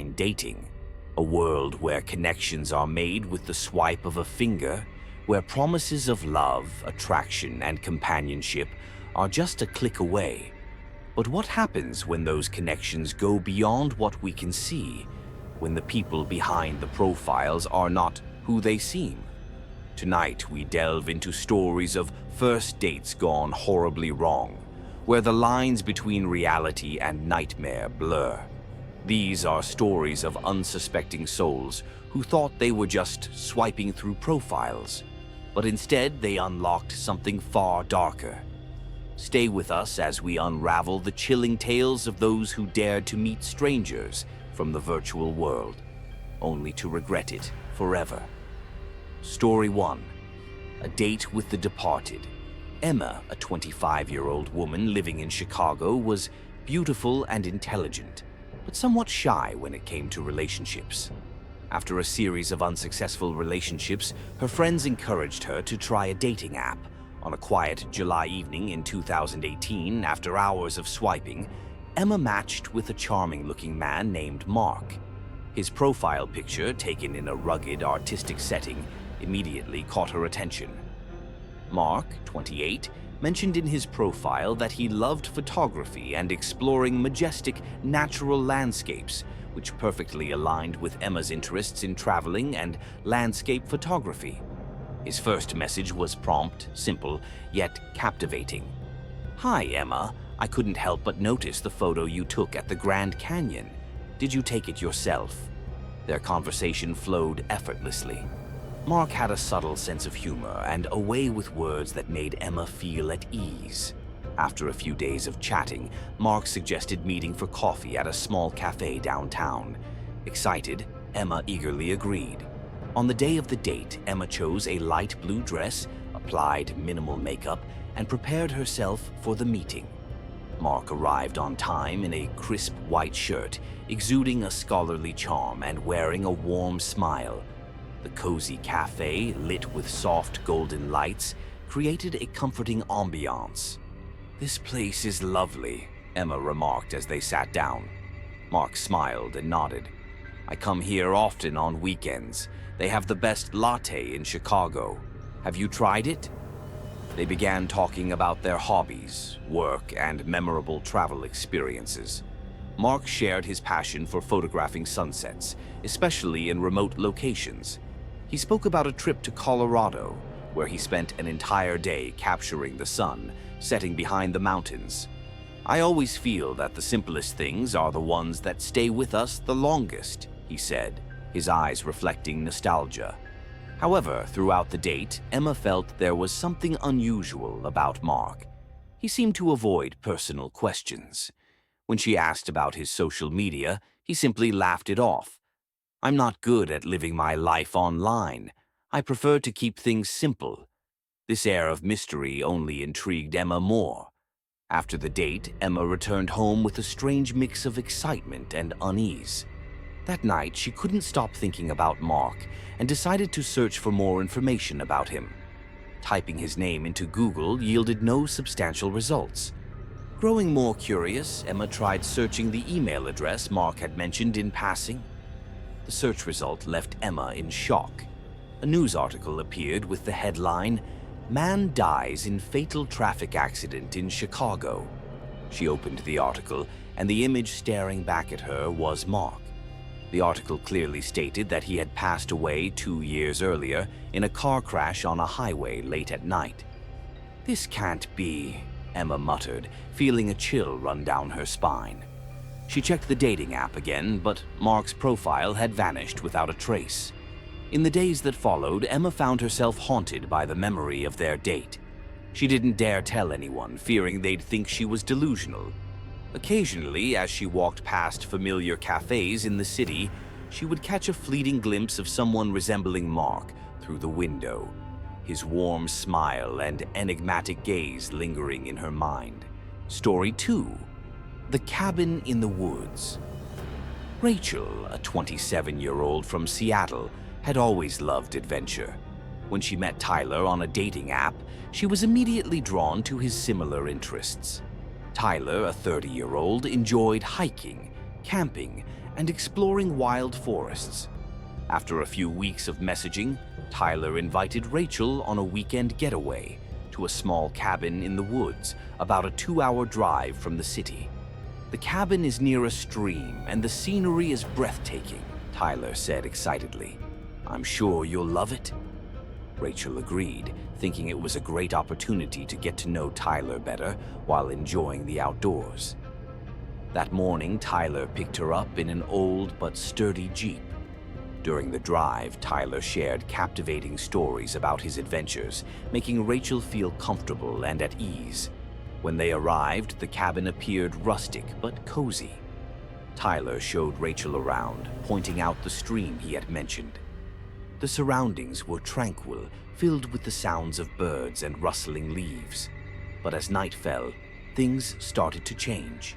online dating, a world where connections are made with the swipe of a finger, where promises of love, attraction, and companionship are just a click away. But what happens when those connections go beyond what we can see, when the people behind the profiles are not who they seem? Tonight, we delve into stories of first dates gone horribly wrong, where the lines between reality and nightmare blur. These are stories of unsuspecting souls who thought they were just swiping through profiles, but instead they unlocked something far darker. Stay with us as we unravel the chilling tales of those who dared to meet strangers from the virtual world, only to regret it forever. Story 1. A date with the departed. Emma, a 25-year-old woman living in Chicago, was beautiful and intelligent, but somewhat shy when it came to relationships. After a series of unsuccessful relationships, her friends encouraged her to try a dating app. On a quiet July evening in 2018, after hours of swiping, Emma matched with a charming-looking man named Mark. His profile picture, taken in a rugged, artistic setting, immediately caught her attention. Mark, 28, mentioned in his profile that he loved photography and exploring majestic, natural landscapes, which perfectly aligned with Emma's interests in traveling and landscape photography. His first message was prompt, simple, yet captivating. "Hi, Emma. I couldn't help but notice the photo you took at the Grand Canyon. Did you take it yourself?" Their conversation flowed effortlessly. Mark had a subtle sense of humor and a way with words that made Emma feel at ease. After a few days of chatting, Mark suggested meeting for coffee at a small cafe downtown. Excited, Emma eagerly agreed. On the day of the date, Emma chose a light blue dress, applied minimal makeup, and prepared herself for the meeting. Mark arrived on time in a crisp white shirt, exuding a scholarly charm and wearing a warm smile. The cozy cafe, lit with soft golden lights, created a comforting ambiance. "This place is lovely," Emma remarked as they sat down. Mark smiled and nodded. "I come here often on weekends. They have the best latte in Chicago. Have you tried it?" They began talking about their hobbies, work, and memorable travel experiences. Mark shared his passion for photographing sunsets, especially in remote locations. He spoke about a trip to Colorado, where he spent an entire day capturing the sun, setting behind the mountains. "I always feel that the simplest things are the ones that stay with us the longest," he said, his eyes reflecting nostalgia. However, throughout the date, Emma felt there was something unusual about Mark. He seemed to avoid personal questions. When she asked about his social media, he simply laughed it off. "I'm not good at living my life online. I prefer to keep things simple." This air of mystery only intrigued Emma more. After the date, Emma returned home with a strange mix of excitement and unease. That night, she couldn't stop thinking about Mark and decided to search for more information about him. Typing his name into Google yielded no substantial results. Growing more curious, Emma tried searching the email address Mark had mentioned in passing. The search result left Emma in shock. A news article appeared with the headline, "Man dies in fatal traffic accident in Chicago." She opened the article, and the image staring back at her was Mark. The article clearly stated that he had passed away 2 years earlier in a car crash on a highway late at night. "This can't be," Emma muttered, feeling a chill run down her spine. She checked the dating app again, but Mark's profile had vanished without a trace. In the days that followed, Emma found herself haunted by the memory of their date. She didn't dare tell anyone, fearing they'd think she was delusional. Occasionally, as she walked past familiar cafes in the city, she would catch a fleeting glimpse of someone resembling Mark through the window, his warm smile and enigmatic gaze lingering in her mind. Story 2. The Cabin in the Woods. Rachel, a 27-year-old from Seattle, had always loved adventure. When she met Tyler on a dating app, she was immediately drawn to his similar interests. Tyler, a 30-year-old, enjoyed hiking, camping, and exploring wild forests. After a few weeks of messaging, Tyler invited Rachel on a weekend getaway to a small cabin in the woods about a 2-hour drive from the city. "The cabin is near a stream and the scenery is breathtaking," Tyler said excitedly. "I'm sure you'll love it." Rachel agreed, thinking it was a great opportunity to get to know Tyler better while enjoying the outdoors. That morning, Tyler picked her up in an old but sturdy Jeep. During the drive, Tyler shared captivating stories about his adventures, making Rachel feel comfortable and at ease. When they arrived, the cabin appeared rustic but cozy. Tyler showed Rachel around, pointing out the stream he had mentioned. The surroundings were tranquil, filled with the sounds of birds and rustling leaves. But as night fell, things started to change.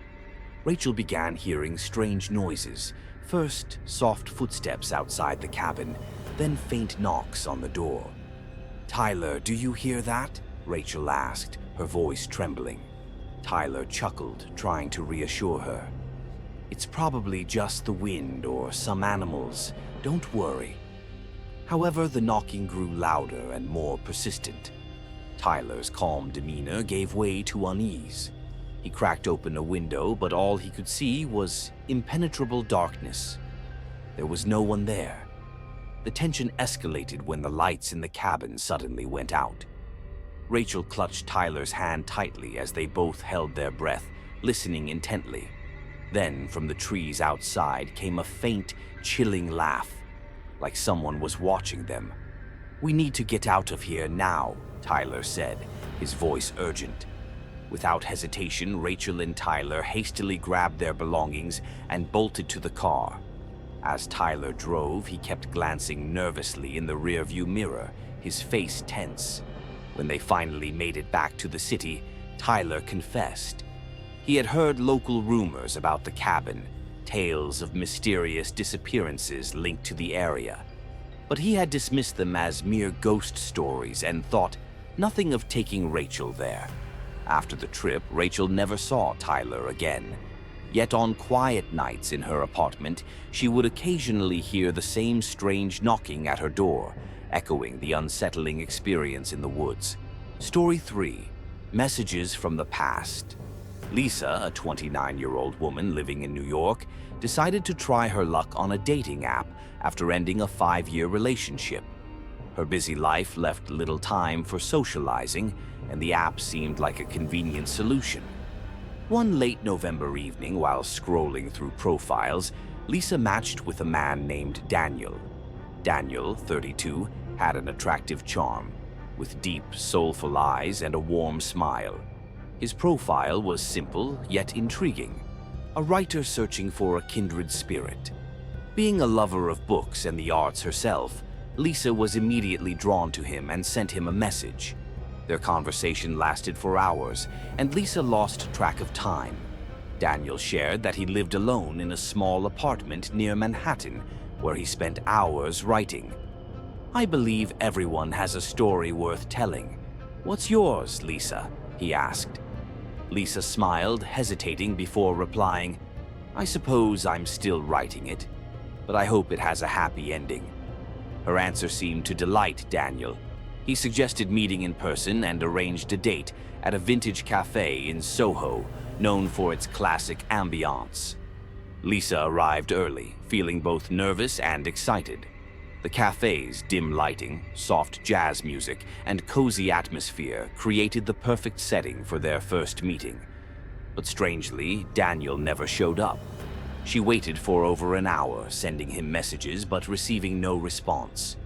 Rachel began hearing strange noises. First, soft footsteps outside the cabin, then faint knocks on the door. "Tyler, do you hear that?" Rachel asked, her voice trembling. Tyler chuckled, trying to reassure her. "It's probably just the wind or some animals. Don't worry." However, the knocking grew louder and more persistent. Tyler's calm demeanor gave way to unease. He cracked open a window, but all he could see was impenetrable darkness. There was no one there. The tension escalated when the lights in the cabin suddenly went out. Rachel clutched Tyler's hand tightly as they both held their breath, listening intently. Then, from the trees outside, came a faint, chilling laugh, like someone was watching them. "We need to get out of here now," Tyler said, his voice urgent. Without hesitation, Rachel and Tyler hastily grabbed their belongings and bolted to the car. As Tyler drove, he kept glancing nervously in the rearview mirror, his face tense. When they finally made it back to the city, Tyler confessed. He had heard local rumors about the cabin, tales of mysterious disappearances linked to the area. But he had dismissed them as mere ghost stories and thought nothing of taking Rachel there. After the trip, Rachel never saw Tyler again. Yet on quiet nights in her apartment, she would occasionally hear the same strange knocking at her door, echoing the unsettling experience in the woods. Story 3. Messages from the Past. Lisa, a 29-year-old woman living in New York, decided to try her luck on a dating app after ending a 5-year relationship. Her busy life left little time for socializing, and the app seemed like a convenient solution. One late November evening, while scrolling through profiles, Lisa matched with a man named Daniel. Daniel, 32, had an attractive charm, with deep, soulful eyes and a warm smile. His profile was simple yet intriguing, a writer searching for a kindred spirit. Being a lover of books and the arts herself, Lisa was immediately drawn to him and sent him a message. Their conversation lasted for hours, and Lisa lost track of time. Daniel shared that he lived alone in a small apartment near Manhattan, where he spent hours writing. "I believe everyone has a story worth telling. What's yours, Lisa?" he asked. Lisa smiled, hesitating before replying, "I suppose I'm still writing it, but I hope it has a happy ending." Her answer seemed to delight Daniel. He suggested meeting in person and arranged a date at a vintage cafe in Soho, known for its classic ambiance. Lisa arrived early, feeling both nervous and excited. The cafe's dim lighting, soft jazz music, and cozy atmosphere created the perfect setting for their first meeting. But strangely, Daniel never showed up. She waited for over an hour, sending him messages but receiving no response.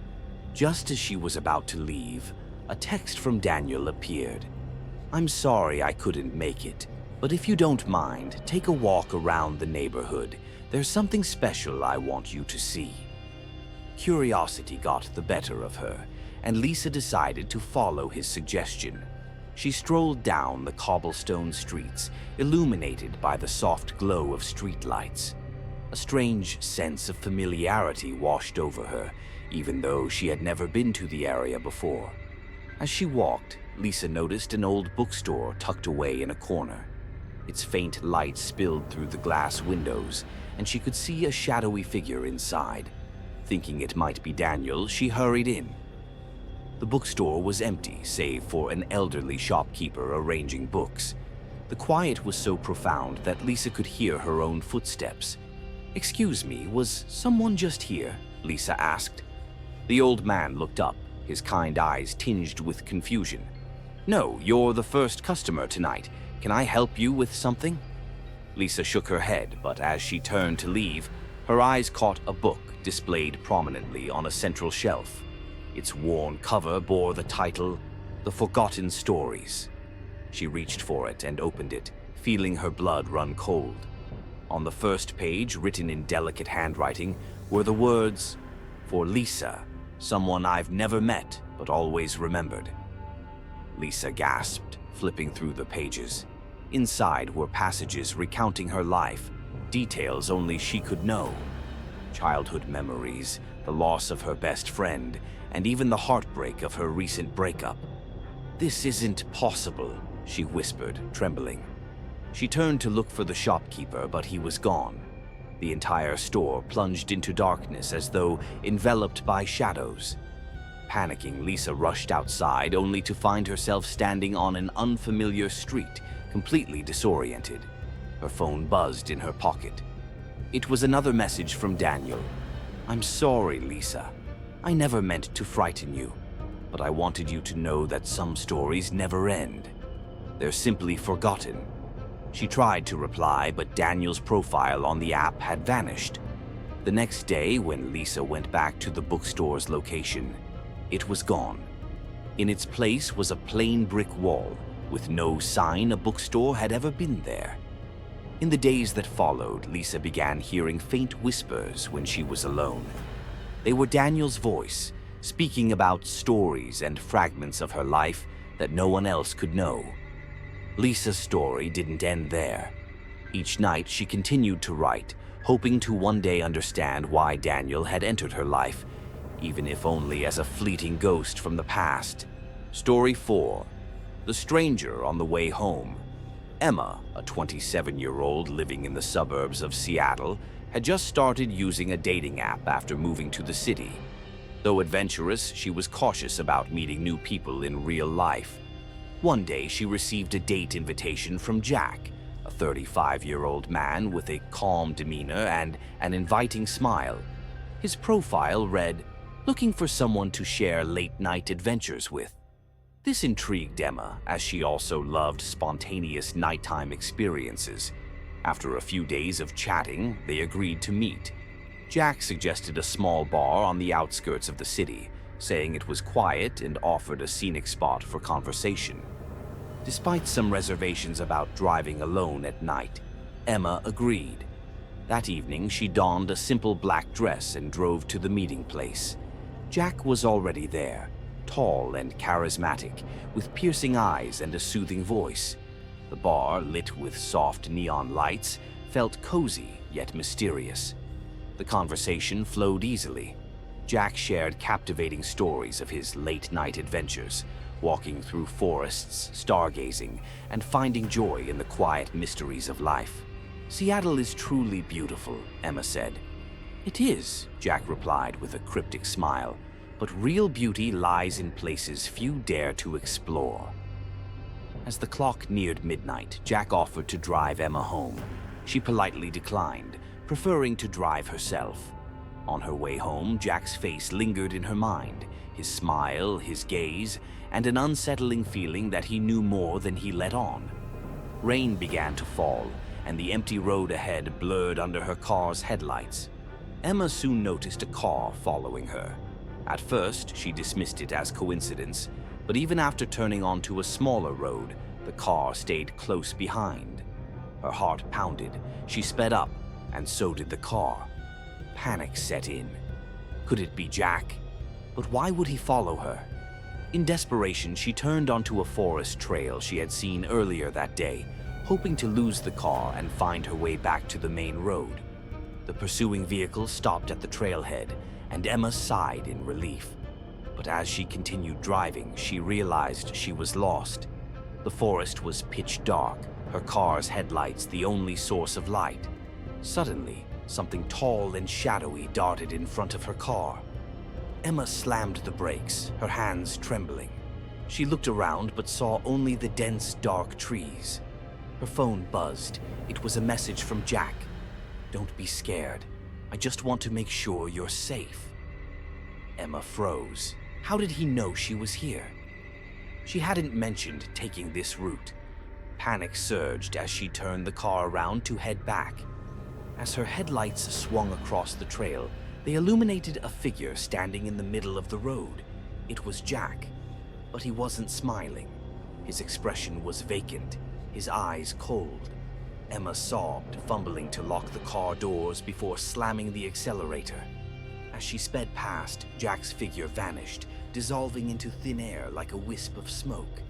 Just as she was about to leave, a text from Daniel appeared. "I'm sorry I couldn't make it, but if you don't mind, take a walk around the neighborhood. There's something special I want you to see." Curiosity got the better of her, and Lisa decided to follow his suggestion. She strolled down the cobblestone streets, illuminated by the soft glow of streetlights. A strange sense of familiarity washed over her, even though she had never been to the area before. As she walked, Lisa noticed an old bookstore tucked away in a corner. Its faint light spilled through the glass windows, and she could see a shadowy figure inside. Thinking it might be Daniel, she hurried in. The bookstore was empty, save for an elderly shopkeeper arranging books. The quiet was so profound that Lisa could hear her own footsteps. "Excuse me, was someone just here?" Lisa asked. The old man looked up, his kind eyes tinged with confusion. "No, you're the first customer tonight. Can I help you with something?" Lisa shook her head, but as she turned to leave, her eyes caught a book displayed prominently on a central shelf. Its worn cover bore the title, The Forgotten Stories. She reached for it and opened it, feeling her blood run cold. On the first page, written in delicate handwriting, were the words, "For Lisa, someone I've never met but always remembered." Lisa gasped, flipping through the pages. Inside were passages recounting her life, details only she could know. Childhood memories, the loss of her best friend, and even the heartbreak of her recent breakup. "This isn't possible," she whispered, trembling. She turned to look for the shopkeeper, but he was gone. The entire store plunged into darkness as though enveloped by shadows. Panicking, Lisa rushed outside, only to find herself standing on an unfamiliar street, completely disoriented. Her phone buzzed in her pocket. It was another message from Daniel. "I'm sorry, Lisa. I never meant to frighten you, but I wanted you to know that some stories never end. They're simply forgotten." She tried to reply, but Daniel's profile on the app had vanished. The next day, when Lisa went back to the bookstore's location, it was gone. In its place was a plain brick wall, with no sign a bookstore had ever been there. In the days that followed, Lisa began hearing faint whispers when she was alone. They were Daniel's voice, speaking about stories and fragments of her life that no one else could know. Lisa's story didn't end there. Each night she continued to write, hoping to one day understand why Daniel had entered her life, even if only as a fleeting ghost from the past. Story 4. The Stranger on the Way Home. Emma, a 27-year-old living in the suburbs of Seattle, had just started using a dating app after moving to the city. Though adventurous, she was cautious about meeting new people in real life. One day, she received a date invitation from Jack, a 35-year-old man with a calm demeanor and an inviting smile. His profile read, "Looking for someone to share late-night adventures with." This intrigued Emma, as she also loved spontaneous nighttime experiences. After a few days of chatting, they agreed to meet. Jack suggested a small bar on the outskirts of the city, saying it was quiet and offered a scenic spot for conversation. Despite some reservations about driving alone at night, Emma agreed. That evening, she donned a simple black dress and drove to the meeting place. Jack was already there, tall and charismatic, with piercing eyes and a soothing voice. The bar, lit with soft neon lights, felt cozy yet mysterious. The conversation flowed easily. Jack shared captivating stories of his late-night adventures, walking through forests, stargazing, and finding joy in the quiet mysteries of life. "Seattle is truly beautiful," Emma said. "It is," Jack replied with a cryptic smile, "but real beauty lies in places few dare to explore." As the clock neared midnight, Jack offered to drive Emma home. She politely declined, preferring to drive herself. On her way home, Jack's face lingered in her mind, his smile, his gaze, and an unsettling feeling that he knew more than he let on. Rain began to fall, and the empty road ahead blurred under her car's headlights. Emma soon noticed a car following her. At first, she dismissed it as coincidence, but even after turning onto a smaller road, the car stayed close behind. Her heart pounded. She sped up, and so did the car. Panic set in. Could it be Jack? But why would he follow her? In desperation, she turned onto a forest trail she had seen earlier that day, hoping to lose the car and find her way back to the main road. The pursuing vehicle stopped at the trailhead, and Emma sighed in relief. But as she continued driving, she realized she was lost. The forest was pitch dark, her car's headlights the only source of light. Suddenly, something tall and shadowy darted in front of her car. Emma slammed the brakes, her hands trembling. She looked around but saw only the dense, dark trees. Her phone buzzed. It was a message from Jack. "Don't be scared. I just want to make sure you're safe." Emma froze. How did he know she was here? She hadn't mentioned taking this route. Panic surged as she turned the car around to head back. As her headlights swung across the trail, they illuminated a figure standing in the middle of the road. It was Jack, but he wasn't smiling. His expression was vacant, his eyes cold. Emma sobbed, fumbling to lock the car doors before slamming the accelerator. As she sped past, Jack's figure vanished, dissolving into thin air like a wisp of smoke.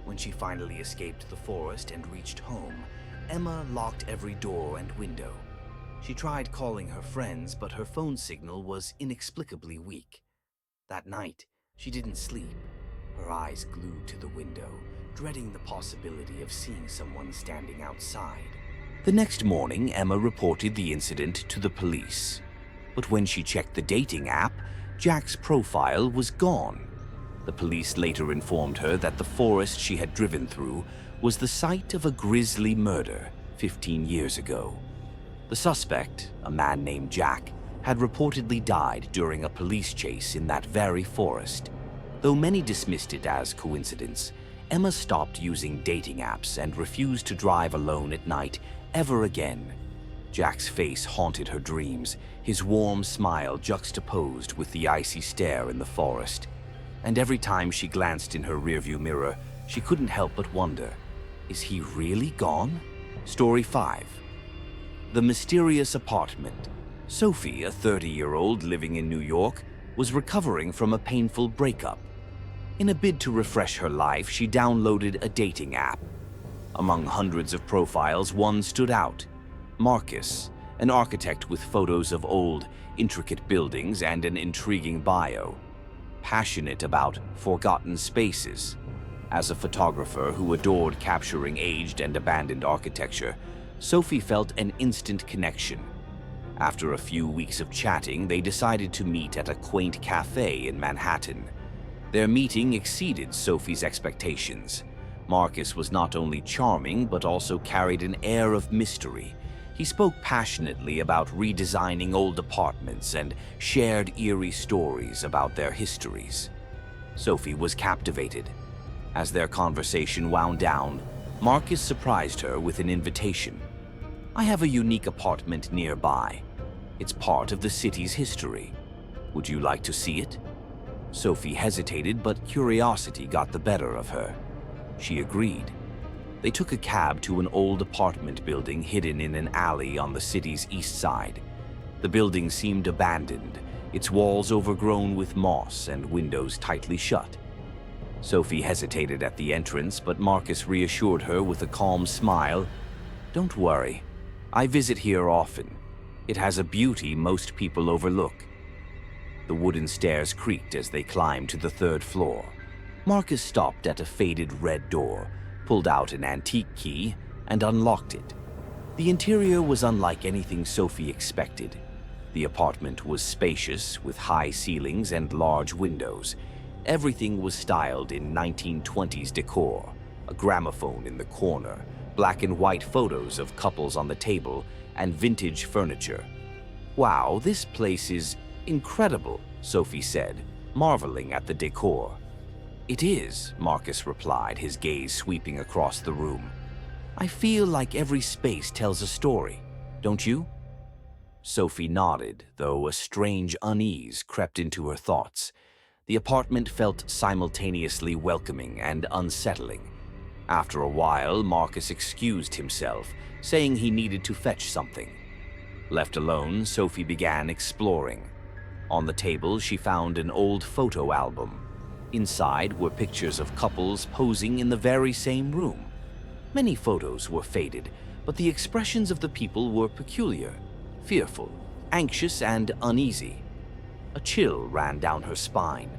When she finally escaped the forest and reached home, Emma locked every door and window. She tried calling her friends, but her phone signal was inexplicably weak. That night, she didn't sleep, her eyes glued to the window, dreading the possibility of seeing someone standing outside. The next morning, Emma reported the incident to the police. But when she checked the dating app, Jack's profile was gone. The police later informed her that the forest she had driven through was the site of a grisly murder 15 years ago. The suspect, a man named Jack, had reportedly died during a police chase in that very forest. Though many dismissed it as coincidence, Emma stopped using dating apps and refused to drive alone at night ever again. Jack's face haunted her dreams, his warm smile juxtaposed with the icy stare in the forest. And every time she glanced in her rearview mirror, she couldn't help but wonder, is he really gone? Story 5. The Mysterious Apartment. Sophie, a 30-year-old living in New York, was recovering from a painful breakup. In a bid to refresh her life, she downloaded a dating app. Among hundreds of profiles, one stood out. Marcus, an architect with photos of old, intricate buildings and an intriguing bio. Passionate about forgotten spaces. As a photographer who adored capturing aged and abandoned architecture, Sophie felt an instant connection. After a few weeks of chatting, they decided to meet at a quaint cafe in Manhattan. Their meeting exceeded Sophie's expectations. Marcus was not only charming, but also carried an air of mystery. He spoke passionately about redesigning old apartments and shared eerie stories about their histories. Sophie was captivated. As their conversation wound down, Marcus surprised her with an invitation. "I have a unique apartment nearby. It's part of the city's history. Would you like to see it?" Sophie hesitated, but curiosity got the better of her. She agreed. They took a cab to an old apartment building hidden in an alley on the city's east side. The building seemed abandoned, its walls overgrown with moss and windows tightly shut. Sophie hesitated at the entrance, but Marcus reassured her with a calm smile. "Don't worry. I visit here often. It has a beauty most people overlook." The wooden stairs creaked as they climbed to the third floor. Marcus stopped at a faded red door, pulled out an antique key, and unlocked it. The interior was unlike anything Sophie expected. The apartment was spacious, with high ceilings and large windows. Everything was styled in 1920s decor, a gramophone in the corner, black and white photos of couples on the table, and vintage furniture. "Wow, this place is incredible," Sophie said, marveling at the decor. "It is," Marcus replied, his gaze sweeping across the room. "I feel like every space tells a story, don't you?" Sophie nodded, though a strange unease crept into her thoughts. The apartment felt simultaneously welcoming and unsettling. After a while, Marcus excused himself, saying he needed to fetch something. Left alone, Sophie began exploring. On the table, she found an old photo album. Inside were pictures of couples posing in the very same room. Many photos were faded, but the expressions of the people were peculiar, fearful, anxious, and uneasy. A chill ran down her spine.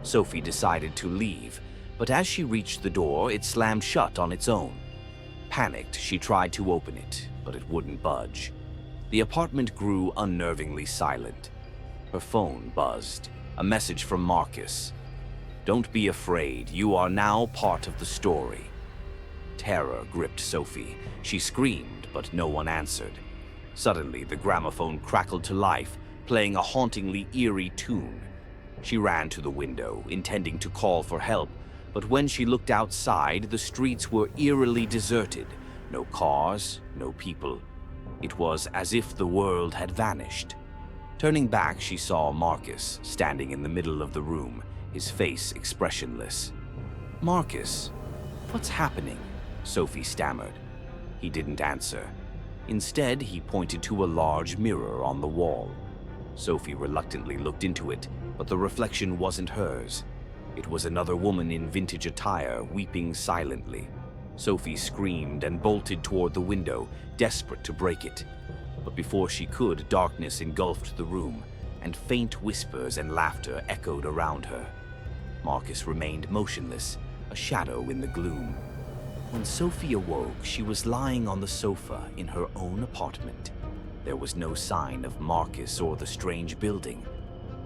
Sophie decided to leave, but as she reached the door, it slammed shut on its own. Panicked, she tried to open it, but it wouldn't budge. The apartment grew unnervingly silent. Her phone buzzed. A message from Marcus. "Don't be afraid. You are now part of the story." Terror gripped Sophie. She screamed, but no one answered. Suddenly, the gramophone crackled to life, playing a hauntingly eerie tune. She ran to the window, intending to call for help, but when she looked outside, the streets were eerily deserted. No cars, no people. It was as if the world had vanished. Turning back, she saw Marcus standing in the middle of the room, his face expressionless. "Marcus, what's happening?" Sophie stammered. He didn't answer. Instead, he pointed to a large mirror on the wall. Sophie reluctantly looked into it, but the reflection wasn't hers. It was another woman in vintage attire, weeping silently. Sophie screamed and bolted toward the window, desperate to break it. But before she could, darkness engulfed the room, and faint whispers and laughter echoed around her. Marcus remained motionless, a shadow in the gloom. When Sophie awoke, she was lying on the sofa in her own apartment. There was no sign of Marcus or the strange building.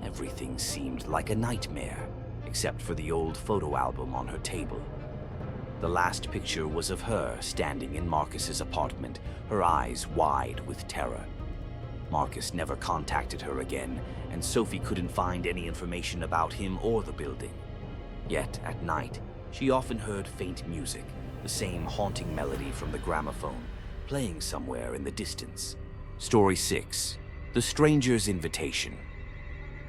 Everything seemed like a nightmare, except for the old photo album on her table. The last picture was of her standing in Marcus's apartment, her eyes wide with terror. Marcus never contacted her again, and Sophie couldn't find any information about him or the building. Yet, at night, she often heard faint music, the same haunting melody from the gramophone, playing somewhere in the distance. Story 6. The Stranger's Invitation.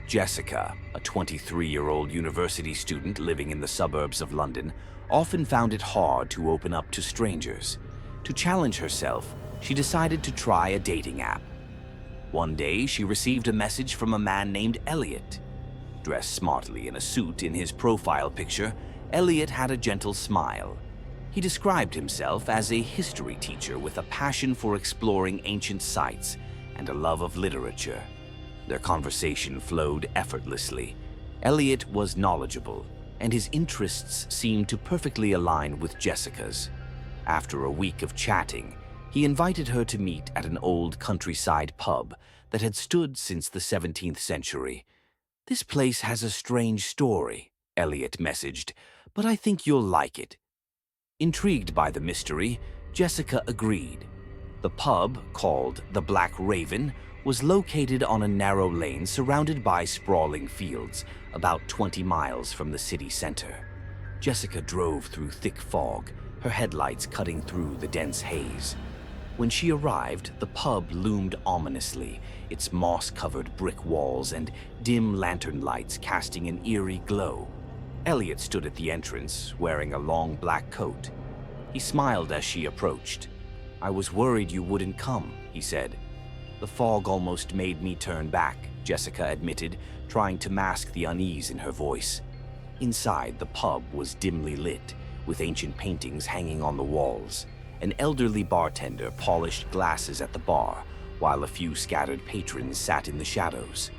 Jessica, a 23-year-old university student living in the suburbs of London, often found it hard to open up to strangers. To challenge herself, she decided to try a dating app. One day, she received a message from a man named Elliot. Dressed smartly in a suit in his profile picture, Elliot had a gentle smile. He described himself as a history teacher with a passion for exploring ancient sites and a love of literature. Their conversation flowed effortlessly. Elliot was knowledgeable, and his interests seemed to perfectly align with Jessica's. After a week of chatting, he invited her to meet at an old countryside pub that had stood since the 17th century. "This place has a strange story," Elliot messaged, "but I think you'll like it." Intrigued by the mystery, Jessica agreed. The pub, called the Black Raven, was located on a narrow lane surrounded by sprawling fields, about 20 miles from the city center. Jessica drove through thick fog, her headlights cutting through the dense haze. When she arrived, the pub loomed ominously, its moss-covered brick walls and dim lantern lights casting an eerie glow. Elliot stood at the entrance, wearing a long black coat. He smiled as she approached. "I was worried you wouldn't come," he said. "The fog almost made me turn back," Jessica admitted, trying to mask the unease in her voice. Inside, the pub was dimly lit, with ancient paintings hanging on the walls. An elderly bartender polished glasses at the bar, while a few scattered patrons sat in the shadows.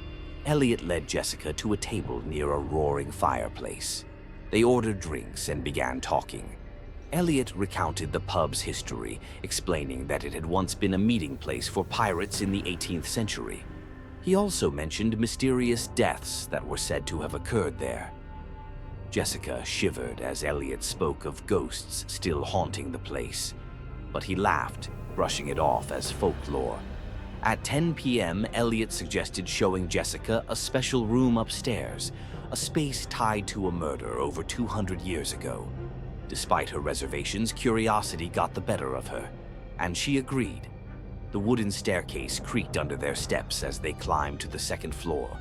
Elliot led Jessica to a table near a roaring fireplace. They ordered drinks and began talking. Elliot recounted the pub's history, explaining that it had once been a meeting place for pirates in the 18th century. He also mentioned mysterious deaths that were said to have occurred there. Jessica shivered as Elliot spoke of ghosts still haunting the place, but he laughed, brushing it off as folklore. At 10 p.m., Elliot suggested showing Jessica a special room upstairs, a space tied to a murder over 200 years ago. Despite her reservations, curiosity got the better of her, and she agreed. The wooden staircase creaked under their steps as they climbed to the second floor.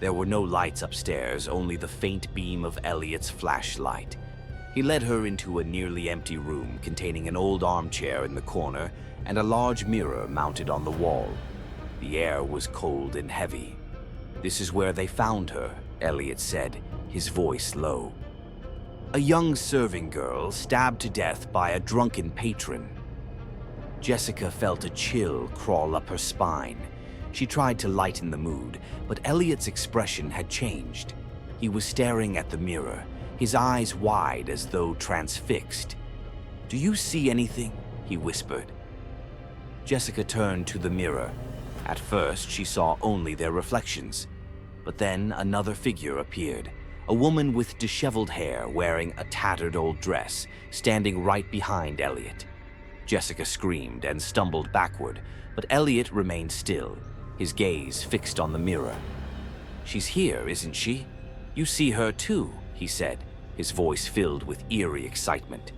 There were no lights upstairs, only the faint beam of Elliot's flashlight. He led her into a nearly empty room containing an old armchair in the corner and a large mirror mounted on the wall. The air was cold and heavy. "This is where they found her," Elliot said, his voice low. "A young serving girl stabbed to death by a drunken patron." Jessica felt a chill crawl up her spine. She tried to lighten the mood, but Elliot's expression had changed. He was staring at the mirror, his eyes wide as though transfixed. "Do you see anything?" he whispered. Jessica turned to the mirror. At first, she saw only their reflections. But then another figure appeared, a woman with disheveled hair wearing a tattered old dress, standing right behind Elliot. Jessica screamed and stumbled backward, but Elliot remained still, his gaze fixed on the mirror. "She's here, isn't she? You see her too," he said, his voice filled with eerie excitement.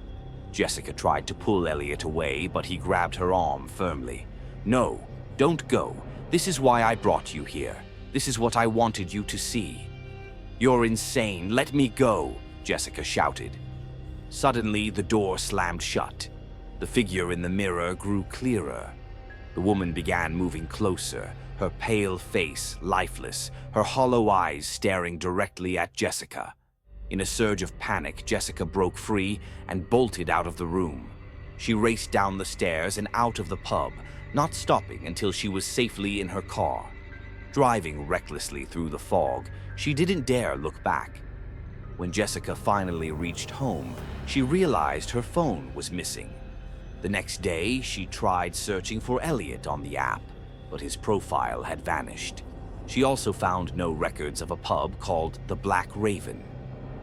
Jessica tried to pull Elliot away, but he grabbed her arm firmly. "No, don't go. This is why I brought you here. This is what I wanted you to see." "You're insane. Let me go," Jessica shouted. Suddenly, the door slammed shut. The figure in the mirror grew clearer. The woman began moving closer, her pale face lifeless, her hollow eyes staring directly at Jessica. In a surge of panic, Jessica broke free and bolted out of the room. She raced down the stairs and out of the pub, not stopping until she was safely in her car. Driving recklessly through the fog, she didn't dare look back. When Jessica finally reached home, she realized her phone was missing. The next day, she tried searching for Elliot on the app, but his profile had vanished. She also found no records of a pub called the Black Raven.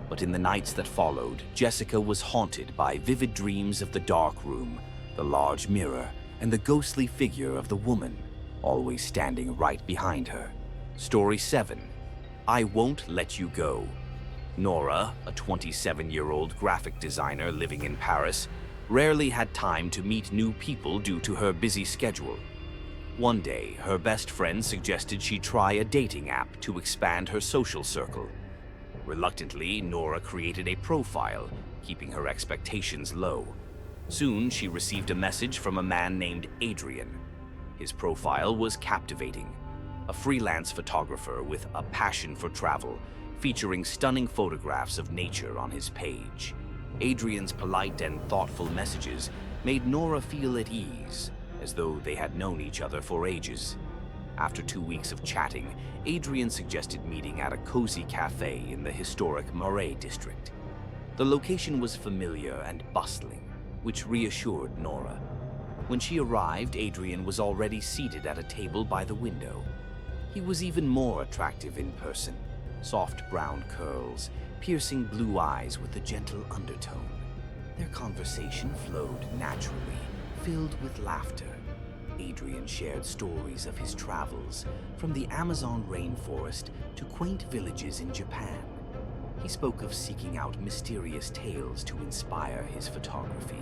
But in the nights that followed, Jessica was haunted by vivid dreams of the dark room, the large mirror, and the ghostly figure of the woman, always standing right behind her. Story 7. I Won't Let You Go. Nora, a 27-year-old graphic designer living in Paris, rarely had time to meet new people due to her busy schedule. One day, her best friend suggested she try a dating app to expand her social circle. Reluctantly, Nora created a profile, keeping her expectations low. Soon, she received a message from a man named Adrian. His profile was captivating. A freelance photographer with a passion for travel, featuring stunning photographs of nature on his page. Adrian's polite and thoughtful messages made Nora feel at ease, as though they had known each other for ages. After 2 weeks of chatting, Adrian suggested meeting at a cozy cafe in the historic Marais district. The location was familiar and bustling, which reassured Nora. When she arrived, Adrian was already seated at a table by the window. He was even more attractive in person. Soft brown curls, piercing blue eyes with a gentle undertone. Their conversation flowed naturally, filled with laughter. Adrian shared stories of his travels, from the Amazon rainforest to quaint villages in Japan. He spoke of seeking out mysterious tales to inspire his photography.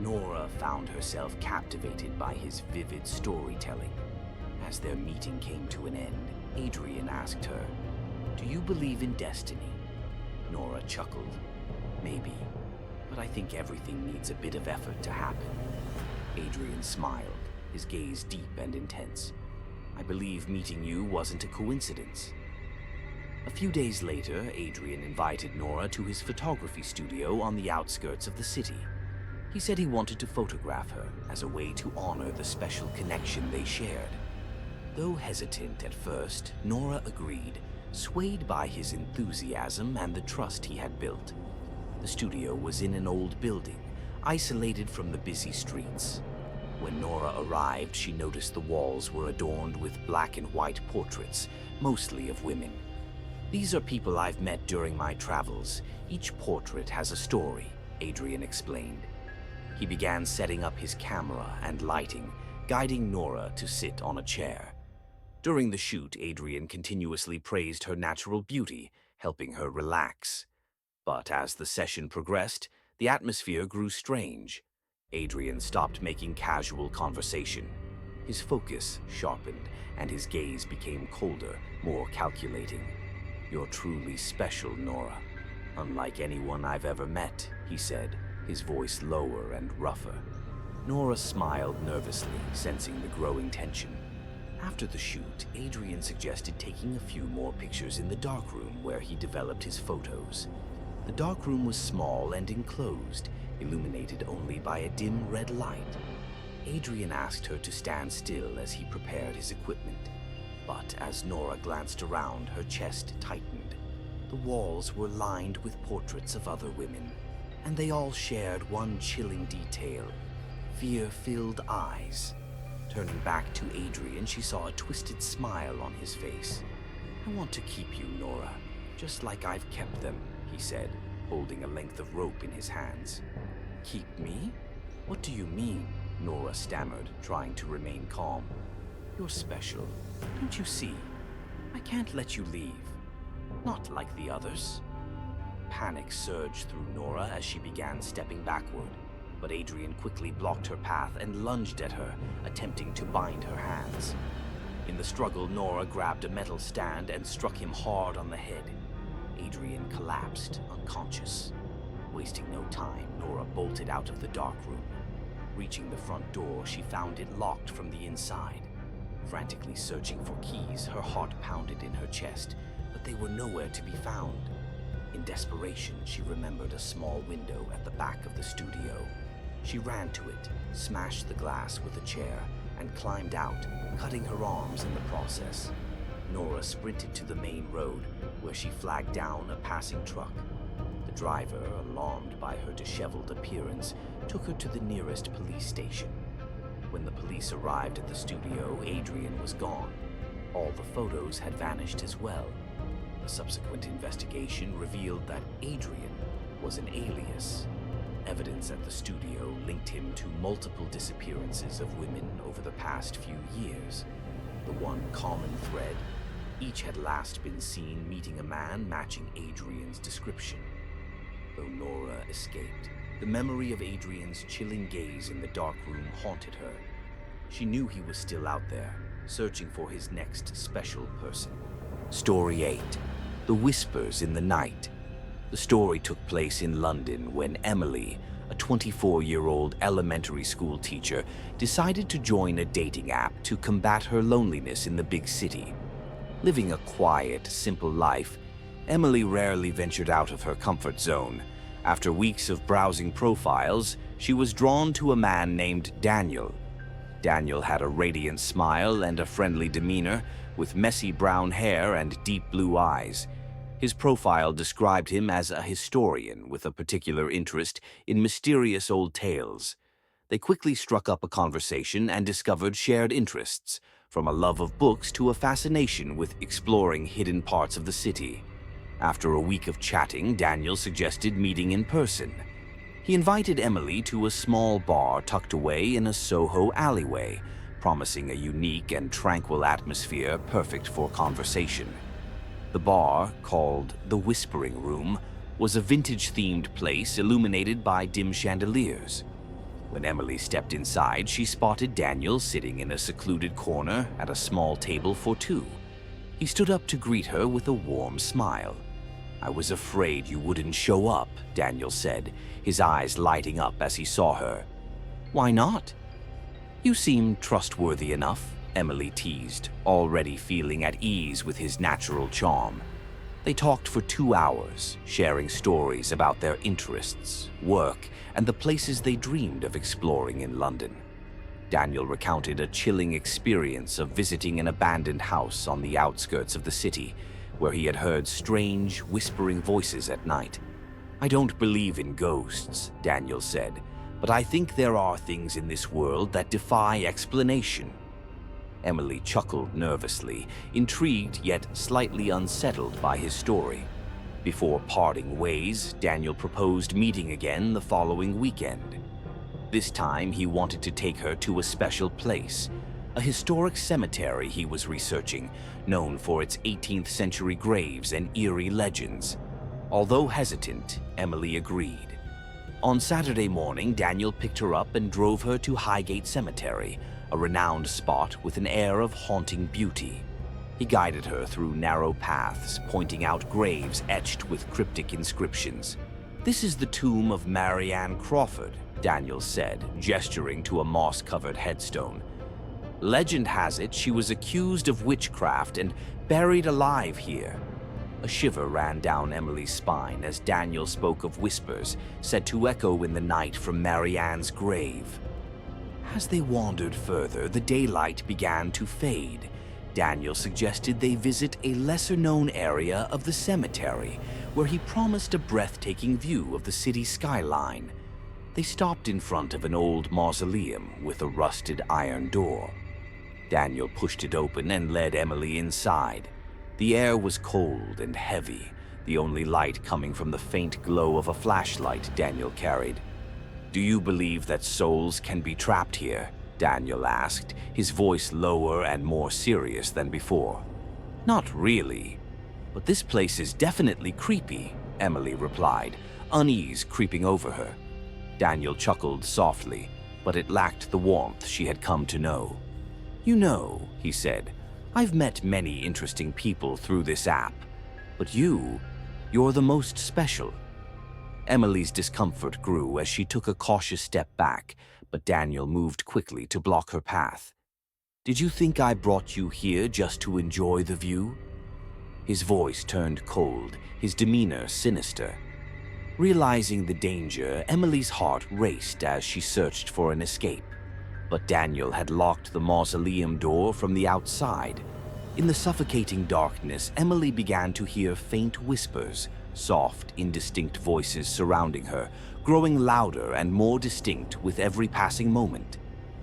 Nora found herself captivated by his vivid storytelling. As their meeting came to an end, Adrian asked her, "Do you believe in destiny?" Nora chuckled. "Maybe, but I think everything needs a bit of effort to happen." Adrian smiled, his gaze deep and intense. "I believe meeting you wasn't a coincidence." A few days later, Adrian invited Nora to his photography studio on the outskirts of the city. He said he wanted to photograph her as a way to honor the special connection they shared. Though hesitant at first, Nora agreed, swayed by his enthusiasm and the trust he had built. The studio was in an old building, isolated from the busy streets. When Nora arrived, she noticed the walls were adorned with black and white portraits, mostly of women. "These are people I've met during my travels. Each portrait has a story," Adrian explained. He began setting up his camera and lighting, guiding Nora to sit on a chair. During the shoot, Adrian continuously praised her natural beauty, helping her relax. But as the session progressed, the atmosphere grew strange. Adrian stopped making casual conversation. His focus sharpened, and his gaze became colder, more calculating. "You're truly special, Nora. Unlike anyone I've ever met," he said, his voice lower and rougher. Nora smiled nervously, sensing the growing tension. After the shoot, Adrian suggested taking a few more pictures in the darkroom where he developed his photos. The darkroom was small and enclosed, illuminated only by a dim red light. Adrian asked her to stand still as he prepared his equipment. But as Nora glanced around, her chest tightened. The walls were lined with portraits of other women, and they all shared one chilling detail: fear-filled eyes. Turning back to Adrian, she saw a twisted smile on his face. "I want to keep you, Nora, just like I've kept them," he said, holding a length of rope in his hands. "Keep me? What do you mean?" Nora stammered, trying to remain calm. "You're special. Don't you see? I can't let you leave. Not like the others." Panic surged through Nora as she began stepping backward, but Adrian quickly blocked her path and lunged at her, attempting to bind her hands. In the struggle, Nora grabbed a metal stand and struck him hard on the head. Adrian collapsed, unconscious. Wasting no time, Nora bolted out of the dark room. Reaching the front door, she found it locked from the inside. Frantically searching for keys, her heart pounded in her chest, but they were nowhere to be found. In desperation, she remembered a small window at the back of the studio. She ran to it, smashed the glass with a chair, and climbed out, cutting her arms in the process. Nora sprinted to the main road, where she flagged down a passing truck. The driver, alarmed by her disheveled appearance, took her to the nearest police station. When the police arrived at the studio, Adrian was gone. All the photos had vanished as well. A subsequent investigation revealed that Adrian was an alias. Evidence at the studio linked him to multiple disappearances of women over the past few years. The one common thread: each had last been seen meeting a man matching Adrian's description. Though Nora escaped, the memory of Adrian's chilling gaze in the dark room haunted her. She knew he was still out there, searching for his next special person. Story 8. The Whispers in the Night. The story took place in London when Emily, a 24-year-old elementary school teacher, decided to join a dating app to combat her loneliness in the big city. Living a quiet, simple life, Emily rarely ventured out of her comfort zone. After weeks of browsing profiles, she was drawn to a man named Daniel. Daniel had a radiant smile and a friendly demeanor, with messy brown hair and deep blue eyes. His profile described him as a historian with a particular interest in mysterious old tales. They quickly struck up a conversation and discovered shared interests, from a love of books to a fascination with exploring hidden parts of the city. After a week of chatting, Daniel suggested meeting in person. He invited Emily to a small bar tucked away in a Soho alleyway, promising a unique and tranquil atmosphere perfect for conversation. The bar, called the Whispering Room, was a vintage-themed place illuminated by dim chandeliers. When Emily stepped inside, she spotted Daniel sitting in a secluded corner at a small table for two. He stood up to greet her with a warm smile. "I was afraid you wouldn't show up," Daniel said, his eyes lighting up as he saw her. "Why not?" "You seem trustworthy enough," Emily teased, already feeling at ease with his natural charm. They talked for 2 hours, sharing stories about their interests, work, and the places they dreamed of exploring in London. Daniel recounted a chilling experience of visiting an abandoned house on the outskirts of the city, where he had heard strange, whispering voices at night. "I don't believe in ghosts," Daniel said, "but I think there are things in this world that defy explanation." Emily chuckled nervously, intrigued yet slightly unsettled by his story. Before parting ways, Daniel proposed meeting again the following weekend. This time, he wanted to take her to a special place, a historic cemetery he was researching, known for its 18th century graves and eerie legends. Although hesitant, Emily agreed. On Saturday morning, Daniel picked her up and drove her to Highgate Cemetery, a renowned spot with an air of haunting beauty. He guided her through narrow paths, pointing out graves etched with cryptic inscriptions. "This is the tomb of Marianne Crawford," Daniel said, gesturing to a moss-covered headstone. "Legend has it she was accused of witchcraft and buried alive here." A shiver ran down Emily's spine as Daniel spoke of whispers said to echo in the night from Marianne's grave. As they wandered further, the daylight began to fade. Daniel suggested they visit a lesser-known area of the cemetery, where he promised a breathtaking view of the city skyline. They stopped in front of an old mausoleum with a rusted iron door. Daniel pushed it open and led Emily inside. The air was cold and heavy, the only light coming from the faint glow of a flashlight Daniel carried. "Do you believe that souls can be trapped here?" Daniel asked, his voice lower and more serious than before. "Not really, but this place is definitely creepy," Emily replied, unease creeping over her. Daniel chuckled softly, but it lacked the warmth she had come to know. "You know," he said, "I've met many interesting people through this app, but you're the most special." Emily's discomfort grew as she took a cautious step back, but Daniel moved quickly to block her path. "Did you think I brought you here just to enjoy the view?" His voice turned cold, his demeanor sinister. Realizing the danger, Emily's heart raced as she searched for an escape. But Daniel had locked the mausoleum door from the outside. In the suffocating darkness, Emily began to hear faint whispers, soft, indistinct voices surrounding her, growing louder and more distinct with every passing moment.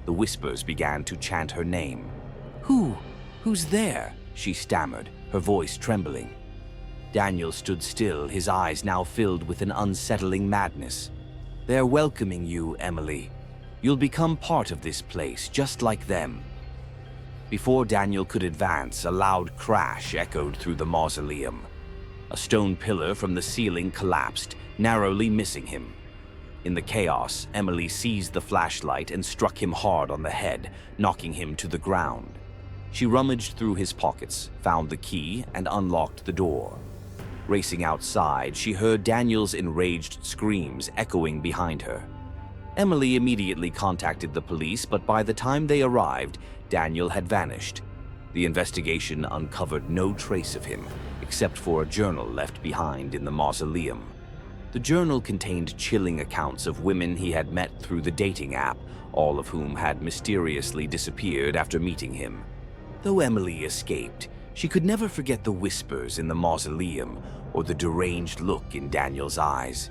The whispers began to chant her name. Who's there?" she stammered, her voice trembling. Daniel stood still, his eyes now filled with an unsettling madness. "They're welcoming you, Emily. You'll become part of this place, just like them." Before Daniel could advance, a loud crash echoed through the mausoleum. A stone pillar from the ceiling collapsed, narrowly missing him. In the chaos, Emily seized the flashlight and struck him hard on the head, knocking him to the ground. She rummaged through his pockets, found the key, and unlocked the door. Racing outside, she heard Daniel's enraged screams echoing behind her. Emily immediately contacted the police, but by the time they arrived, Daniel had vanished. The investigation uncovered no trace of him, except for a journal left behind in the mausoleum. The journal contained chilling accounts of women he had met through the dating app, all of whom had mysteriously disappeared after meeting him. Though Emily escaped, she could never forget the whispers in the mausoleum or the deranged look in Daniel's eyes.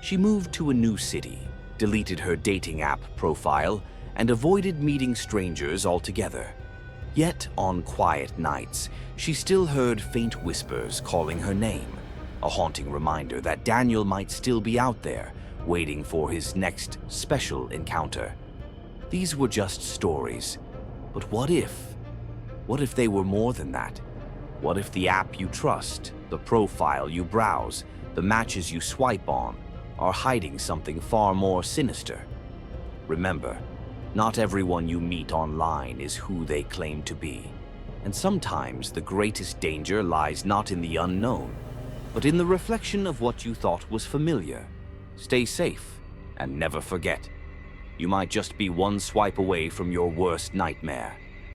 She moved to a new city, deleted her dating app profile, and avoided meeting strangers altogether. Yet, on quiet nights, she still heard faint whispers calling her name, a haunting reminder that Daniel might still be out there, waiting for his next special encounter. These were just stories, but what if? What if they were more than that? What if the app you trust, the profile you browse, the matches you swipe on, are hiding something far more sinister? Remember, not everyone you meet online is who they claim to be. And sometimes the greatest danger lies not in the unknown, but in the reflection of what you thought was familiar. Stay safe, and never forget, you might just be one swipe away from your worst nightmare.